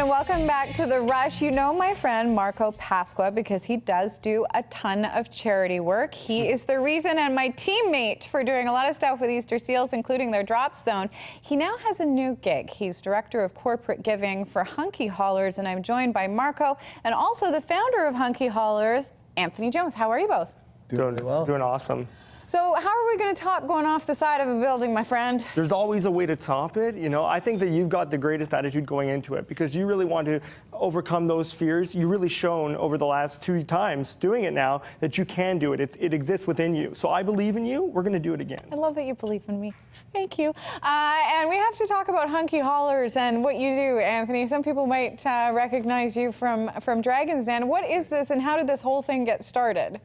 and welcome back to The Rush. You know my friend Marco Pasqua because he does do a ton of charity work. He is the reason and my teammate for doing a lot of stuff with Easter Seals, including their drop zone. He now has a new gig. He's Director of Corporate Giving for Hunky Haulers, and I'm joined by Marco and also the founder of Hunky Haulers, Anthony Jones. How are you both? Doing well. Doing awesome. So how are we going to top going off the side of a building, my friend? There's always a way to top it. You know, I think that you've got the greatest attitude going into it because you really want to overcome those fears. You've really shown over the last 2 times doing it now that you can do it. It exists within you. So I believe in you. We're going to do it again. I love that you believe in me. Thank you. And we have to talk about Hunky Haulers and what you do, Anthony. Some people might recognize you from Dragon's Den. What is this and how did this whole thing get started?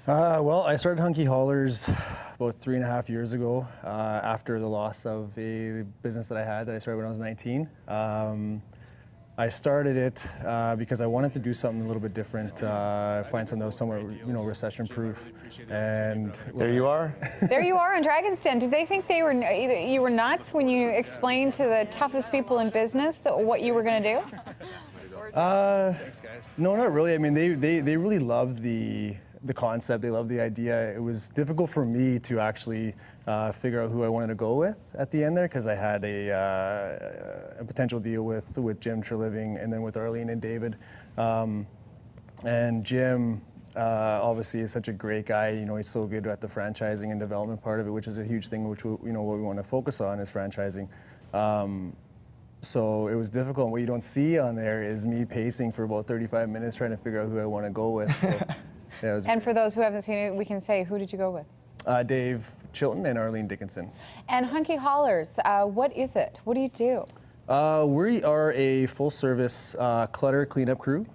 Well, I started Hunky Haulers about 3.5 years ago after the loss of a business that I started when I was 19. I started it because I wanted to do something a little bit different, find something that was somewhat, recession-proof. And there you are. There you are in Dragon's Den. Did they think you were nuts when you explained to the toughest people in business what you were going to do? No, not really. I mean, they really loved the concept. They loved the idea. It was difficult for me to actually figure out who I wanted to go with at the end there because I had a potential deal with Jim Treliving and then with Arlene and David. And Jim obviously is such a great guy. You know, he's so good at the franchising and development part of it, which is a huge thing, which what we want to focus on is franchising. So it was difficult. What you don't see on there is me pacing for about 35 minutes trying to figure out who I want to go with. So. Yeah, and for those who haven't seen it, we can say, who did you go with? Dave Chilton and Arlene Dickinson. And Hunky Haulers, what is it? What do you do? We are a full-service clutter cleanup crew.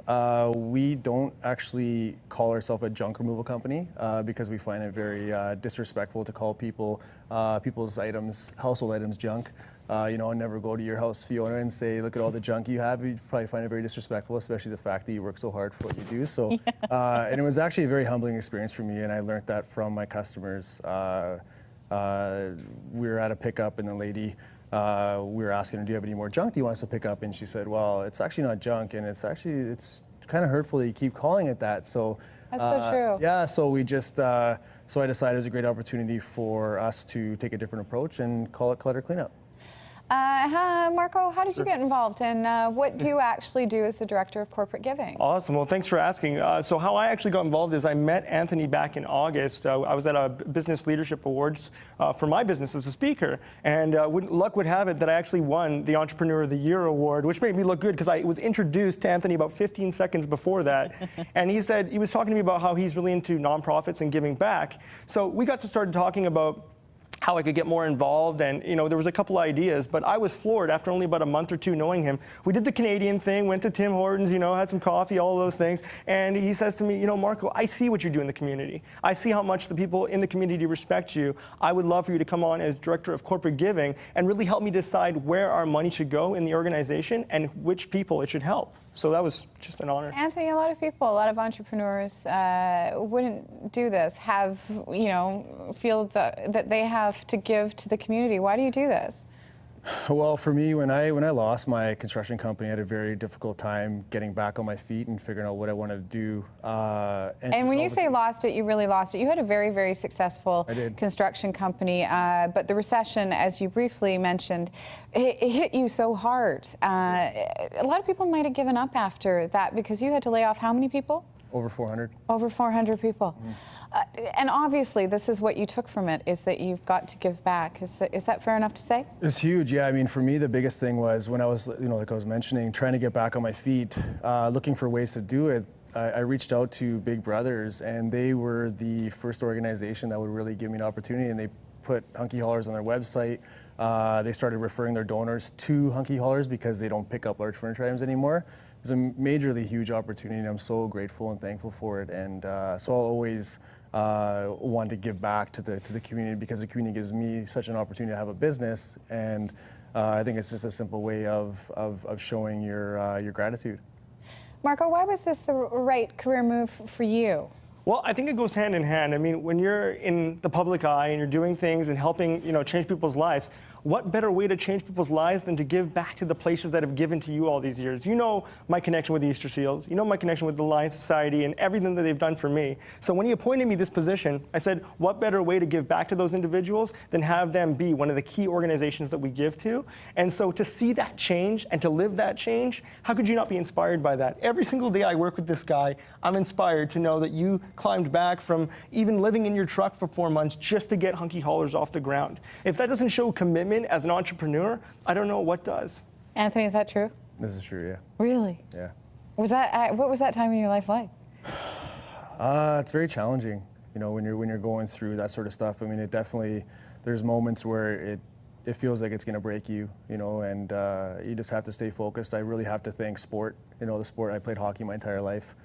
We don't actually call ourselves a junk removal company because we find it very disrespectful to call people's items, household items, junk. I'll never go to your house, Fiona, and say, look at all the junk you have. You'd probably find it very disrespectful, especially the fact that you work so hard for what you do. So, and it was actually a very humbling experience for me, and I learned that from my customers. We were at a pickup, and the lady, we were asking her, do you have any more junk do you want us to pick up? And she said, well, it's actually not junk, and it's kind of hurtful that you keep calling it that. So. That's so true. Yeah, so we just, so I decided it was a great opportunity for us to take a different approach and call it clutter cleanup. Marco, how did you get involved and what do you actually do as the Director of Corporate Giving? Awesome. Well, thanks for asking. So how I actually got involved is I met Anthony back in August. I was at a Business Leadership Awards for my business as a speaker. And luck would have it that I actually won the Entrepreneur of the Year award, which made me look good because I was introduced to Anthony about 15 seconds before that. And he was talking to me about how he's really into nonprofits and giving back. So we got to start talking about how I could get more involved, and there was a couple ideas, but I was floored after only about a month or two knowing him. We did the Canadian thing, went to Tim Hortons, had some coffee, all those things, and he says to me, Marco, I see what you do in the community. I see how much the people in the community respect you. I would love for you to come on as Director of Corporate Giving and really help me decide where our money should go in the organization and which people it should help. So that was just an honor. Anthony, a lot of people, a lot of entrepreneurs wouldn't do this, feel that they have to give to the community. Why do you do this? Well, for me, when I lost my construction company, I had a very difficult time getting back on my feet and figuring out what I wanted to do. And when you say lost it, you really lost it. You had a very, very successful construction company, but the recession, as you briefly mentioned, it hit you so hard. A lot of people might have given up after that because you had to lay off how many people? Over 400. Over 400 people. And obviously, this is what you took from it, is that you've got to give back. Is that fair enough to say? It's huge, yeah. I mean, for me, the biggest thing was when I was, like I was mentioning, trying to get back on my feet, looking for ways to do it. I reached out to Big Brothers, and they were the first organization that would really give me an opportunity, and they put Hunky Haulers on their website. They started referring their donors to Hunky Haulers because they don't pick up large furniture items anymore. It was a majorly huge opportunity, and I'm so grateful and thankful for it. And so I'll always want to give back to the community because the community gives me such an opportunity to have a business. And I think it's just a simple way of showing your gratitude. Marco, why was this the right career move for you? Well, I think it goes hand in hand. I mean, when you're in the public eye and you're doing things and helping, change people's lives, what better way to change people's lives than to give back to the places that have given to you all these years? You know my connection with the Easter Seals. You know my connection with the Lion Society and everything that they've done for me. So when he appointed me this position, I said, what better way to give back to those individuals than have them be one of the key organizations that we give to? And so to see that change and to live that change, how could you not be inspired by that? Every single day I work with this guy, I'm inspired to know that you climbed back from even living in your truck for 4 months just to get Hunky Haulers off the ground. If that doesn't show commitment as an entrepreneur, I don't know what does. Anthony, is that true? This is true, yeah. Really? Yeah. What was that time in your life like? It's very challenging, when you're going through that sort of stuff. I mean, it definitely, there's moments where it feels like it's going to break you, and you just have to stay focused. I really have to thank sport, the sport. I played hockey my entire life,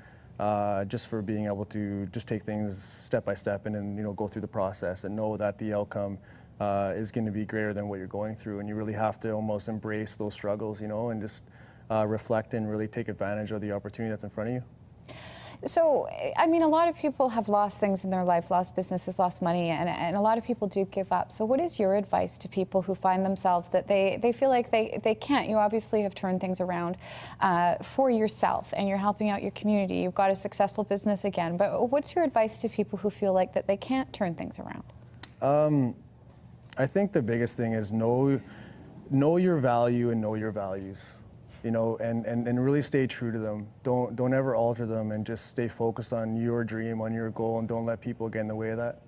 just for being able to just take things step by step and then, go through the process and know that the outcome is going to be greater than what you're going through. And you really have to almost embrace those struggles, and just reflect and really take advantage of the opportunity that's in front of you. So, I mean, a lot of people have lost things in their life, lost businesses, lost money, and a lot of people do give up. So what is your advice to people who find themselves that they feel like they can't? You obviously have turned things around for yourself, and you're helping out your community. You've got a successful business again. But what's your advice to people who feel like that they can't turn things around? I think the biggest thing is know your value and know your values. And really stay true to them. Don't ever alter them, and just stay focused on your dream, on your goal, and don't let people get in the way of that.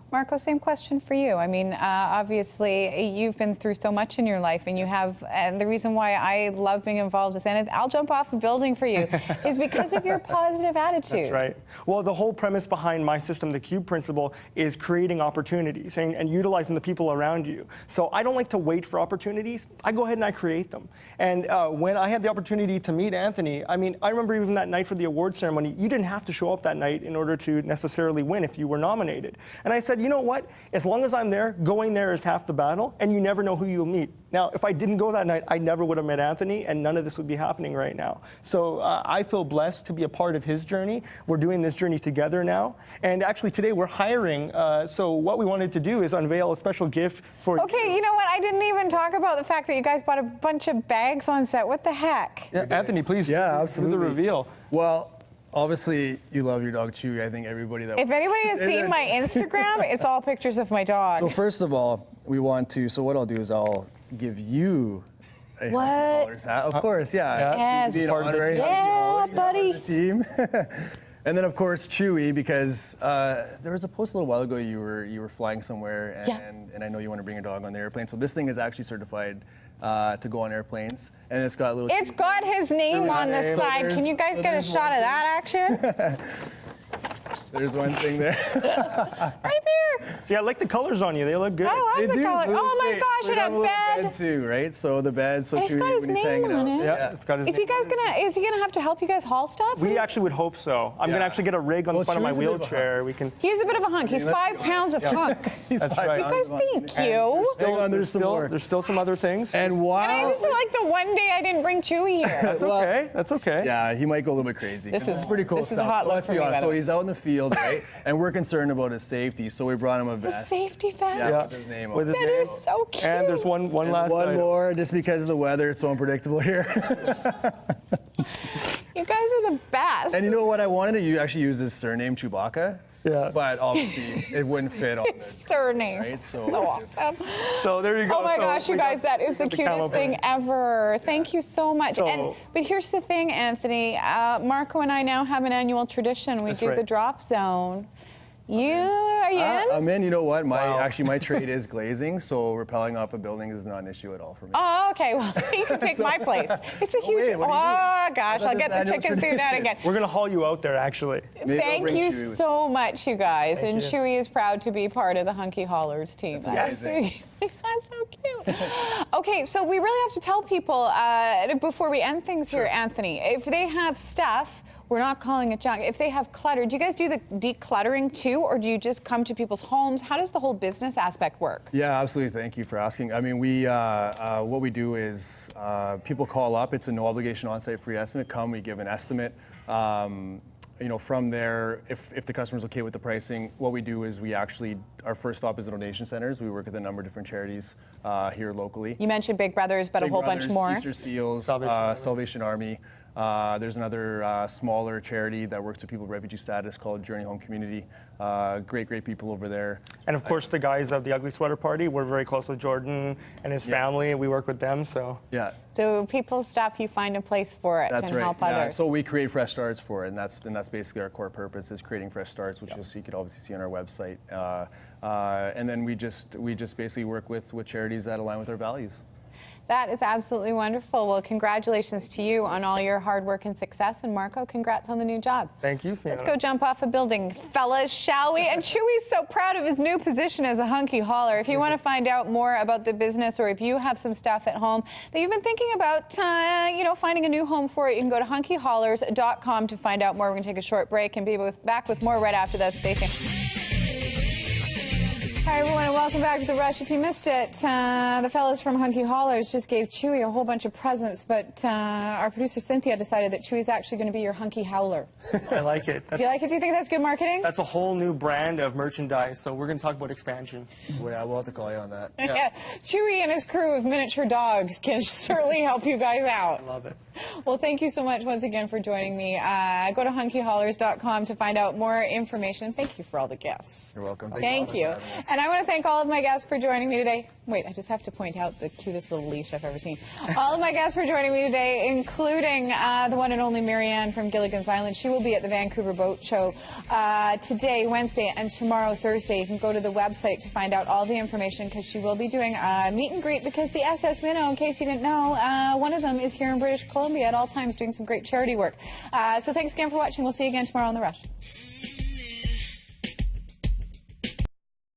Marco, same question for you. I mean, obviously, you've been through so much in your life, and and the reason why I love being involved with it, I'll jump off a building for you, is because of your positive attitude. That's right. Well, the whole premise behind my system, the CUBE principle, is creating opportunities and utilizing the people around you. So I don't like to wait for opportunities. I go ahead and I create them. And when I had the opportunity to meet Anthony, I mean, I remember even that night for the award ceremony, you didn't have to show up that night in order to necessarily win if you were nominated. And I said, you know what? As long as I'm there, going there is half the battle, and you never know who you'll meet. Now, if I didn't go that night, I never would have met Anthony, and none of this would be happening right now. So I feel blessed to be a part of his journey. We're doing this journey together now. And actually, today we're hiring. So what we wanted to do is unveil a special gift for Okay, you know what? I didn't even talk about the fact that you guys bought a bunch of bags on set. What the heck? Yeah, Anthony, please do the reveal. Well, obviously, you love your dog Chewy. I think everybody that. If anybody has seen my Instagram, it's all pictures of my dog. So first of all, we want to. So what I'll do is I'll give you a What? Hunky Haulers hat. Of course, yeah. Yes. So you Part of the team. Yeah, buddy. The team. And then of course Chewy, because there was a post a little while ago you were flying somewhere, and I know you want to bring your dog on the airplane. So this thing is actually certified to go on airplanes, and it's got a little. It's got his name on the side. Can you guys get a shot of that action? There's one thing there. Right there. See, I like the colors on you. They look good. I love the color. Oh my gosh, so and a have little bed. too, right? So the bed, so It's got Chewy, his when he's name hanging on out. it. Yeah, it's got his Is name. he gonna have to help you guys haul stuff? We actually would hope so. I'm going to actually get a rig on the front of my Chewy's a bit of a wheelchair. We can. He's a bit of a hunk. He's let's 5 be pounds of hunk. That's right. You guys, thank you. Hang on, there's some more. There's still some other things. And And I while just feel like the one day I didn't bring Chewy here. That's okay. That's okay. yeah, he might go a little bit crazy. This is- pretty cool this is a stuff. hot So look let's for be me, honest. by the So way. he's out in the field, right? And we're concerned about his safety, so we brought him a The vest. safety vest. Yeah, Yeah. with his name on With it. his That name. is so cute. And there's one last One item. more, just because of the weather, it's so unpredictable here. You guys are the best. And you know what? I wanted to actually use his surname, Chewbacca. Yeah. But obviously, it wouldn't fit on His this. surname. Right? So Awesome. So there you go. Oh my So gosh, you we guys, got- that is we the got cutest camel thing bag. ever. Thank you so much. So- But here's the thing, Anthony. Marco and I now have an annual tradition. We That's do right. the drop zone. Are you in? I'm in. You know what? Wow. Actually, my trade is glazing, so rappelling off a building is not an issue at all for me. Oh, okay. Well, you can take my place. It's a huge. wait, what do you mean? Oh gosh, I thought I'll this get the annual chicken suit out tradition. again. We're going to haul you out there, actually. Maybe I'll Thank bring you Chewy with so much, you guys. Thank and you. Chewy is proud to be part of the Hunky Haulers team. That's amazing. That's so cute. Okay, so we really have to tell people before we end things here, Anthony, if they have stuff, we're not calling it junk. If they have clutter, do you guys do the decluttering too, or do you just come to people's homes? How does the whole business aspect work? Yeah, absolutely. Thank you for asking. I mean, what we do is people call up. It's a no obligation on-site free estimate. We give an estimate. from there, if the customer's okay with the pricing, what we do is our first stop is the donation centers. We work with a number of different charities here locally. You mentioned Big Brothers, but Big a whole Brothers, bunch more. Easter Seals, Salvation Army. There's another smaller charity that works with people with refugee status called Journey Home Community. Great people over there. And of course, the guys of the Ugly Sweater Party, we're very close with Jordan and his family, and we work with them, so. Yeah. So people's stuff, you find a place for it That's and right. help Yeah. others. So we create fresh starts for it, and that's basically our core purpose is creating fresh starts, which you could obviously see on our website. And then we just basically work with charities that align with our values. That is absolutely wonderful. Well, congratulations to you on all your hard work and success. And Marco, congrats on the new job. Thank you, Fiona. Let's go jump off a building, fellas, shall we? And Chewy's so proud of his new position as a Hunky Hauler. If you want to find out more about the business, or if you have some stuff at home that you've been thinking about, finding a new home for it, you can go to hunkyhaulers.com to find out more. We're going to take a short break and be back with more right after this. Stay tuned. Hi, everyone, and welcome back to The Rush. If you missed it, the fellas from Hunky Haulers just gave Chewy a whole bunch of presents, but our producer Cynthia decided that Chewy's actually going to be your Hunky Hauler. I like it. Do you like it? Do you think that's good marketing? That's a whole new brand of merchandise, so we're going to talk about expansion. Well, yeah, we'll have to call you on that. Yeah. Chewy and his crew of miniature dogs can certainly help you guys out. I love it. Well, thank you so much once again for joining me. Go to hunkyhaulers.com to find out more information. Thank you for all the gifts. You're welcome. Thank you. And I want to thank all of my guests for joining me today. Wait, I just have to point out the cutest little leash I've ever seen. All of my guests for joining me today, including the one and only Marianne from Gilligan's Island. She will be at the Vancouver Boat Show today, Wednesday, and tomorrow, Thursday. You can go to the website to find out all the information, because she will be doing a meet and greet, because the SS Minnow, in case you didn't know, one of them is here in British Columbia at all times doing some great charity work. So thanks again for watching. We'll see you again tomorrow on The Rush.